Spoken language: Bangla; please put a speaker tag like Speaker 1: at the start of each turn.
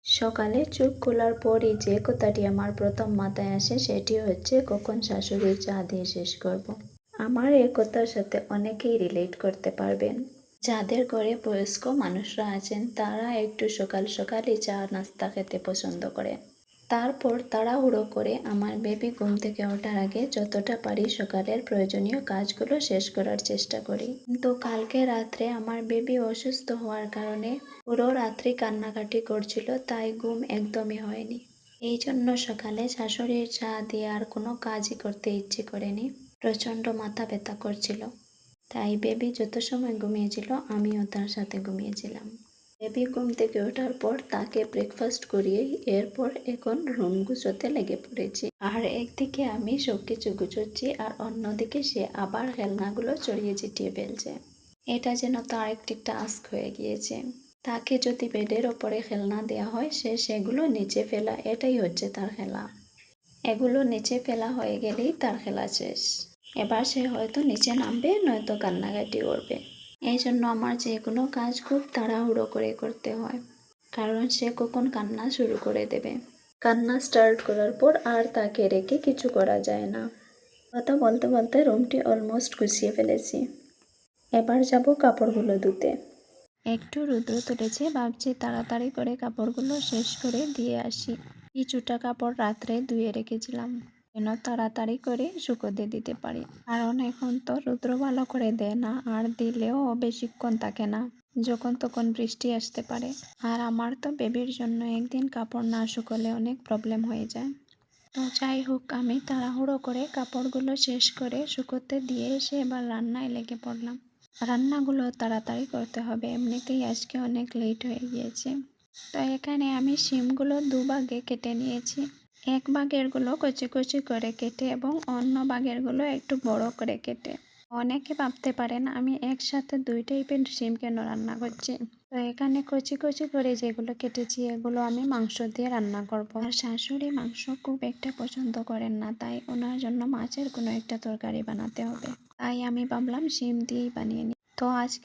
Speaker 1: সকালে চোখ খোলার পরই যে কথাটি আমার প্রথম মাথায় আসে সেটি হচ্ছে কখন শাশুড়ির চা দিয়ে শেষ করব। আমার এই কথার সাথে অনেকেই রিলেট করতে পারবেন। যাদের ঘরে বয়স্ক মানুষরা আছেন তারা একটু সকাল সকালই চা নাস্তা খেতে পছন্দ করেন। তারপর তাড়াহুড়ো করে আমার বেবি ঘুম থেকে ওঠার আগে যতটা পারি সকালের প্রয়োজনীয় কাজগুলো শেষ করার চেষ্টা করি। কিন্তু কালকে রাত্রে আমার বেবি অসুস্থ হওয়ার কারণে পুরো রাত্রি কান্নাকাটি করছিল, তাই ঘুম একদমই হয়নি। এই জন্য সকালে শাশুড়ির চা দিয়ে আর কোনো কাজই করতে ইচ্ছে করেনি। প্রচণ্ড মাথা ব্যথা করছিল, তাই বেবি যত সময় ঘুমিয়েছিল আমিও তার সাথে ঘুমিয়েছিলাম। বেবি ঘুম থেকে ওঠার পর তাকে ব্রেকফাস্ট করিয়ে এরপর এখন রুম গুছোতে লেগে পড়েছি। আর একদিকে আমি সবকিছু গুছোচ্ছি আর অন্যদিকে সে আবার খেলনাগুলো ছড়িয়ে ছিটিয়ে ফেলছে। এটা যেন তার একটি টাস্ক হয়ে গিয়েছে। তাকে যদি বেডের ওপরে খেলনা দেওয়া হয় সে সেগুলো নিচে ফেলা, এটাই হচ্ছে তার খেলা। এগুলো নিচে ফেলা হয়ে গেলেই তার খেলা শেষ। এবার সে হয়তো নিচে নামবে, নয়তো কান্নাকাটি করবে। এই জন্য আমার যে কোনো কাজ খুব তাড়াহুড়ো করে করতে হয়, কারণ সে কখন কান্না শুরু করে দেবে। কান্না স্টার্ট করার পর আর তাকে রেখে কিছু করা যায় না। কথা বলতে বলতে রুমটি অলমোস্ট গুছিয়ে ফেলেছি। এবার যাব কাপড়গুলো ধুতে। একটু রৌদ্র তুলেছে, ভাবছি তাড়াতাড়ি করে কাপড়গুলো শেষ করে দিয়ে আসি। কিছুটা কাপড় রাত্রে ধুয়ে রেখেছিলাম যেন তাড়াতাড়ি করে শুকোতে দিতে পারি, কারণ এখন তো রৌদ্র ভালো করে দেয় না, আর দিলেও বেশিক্ষণ থাকে না, যখন তখন বৃষ্টি আসতে পারে। আর আমার তো বেবির জন্য একদিন কাপড় না শুকোলে অনেক প্রবলেম হয়ে যায়। তো যাই হোক, আমি তাড়াহুড়ো করে কাপড়গুলো শেষ করে শুকোতে দিয়ে এসে এবার রান্নায় লেগে পড়লাম। রান্নাগুলো তাড়াতাড়ি করতে হবে, এমনিতেই আজকে অনেক লেট হয়ে গিয়েছে। তো এখানে আমি শিমগুলো দুভাগে কেটে নিয়েছি। এক ভাগেরগুলো কচি কচি করে কেটে এবং অন্য ভাগেরগুলো একটু বড় করে কেটে। অনেকে ভাবতে পারেন আমি একসাথে দুই টাইপের শিম কেন রান্না করছি। তো এখানে কচি কচি করে যেগুলো কেটেছি এগুলো আমি মাংস দিয়ে রান্না করব। আর শাশুড়ি মাংস খুব একটা পছন্দ করেন না, তাই ওনার জন্য মাছের কোনো একটা তরকারি বানাতে হবে। তাই আমি ভাবলাম শিম দিয়েই বানিয়ে নিই। তো আজকে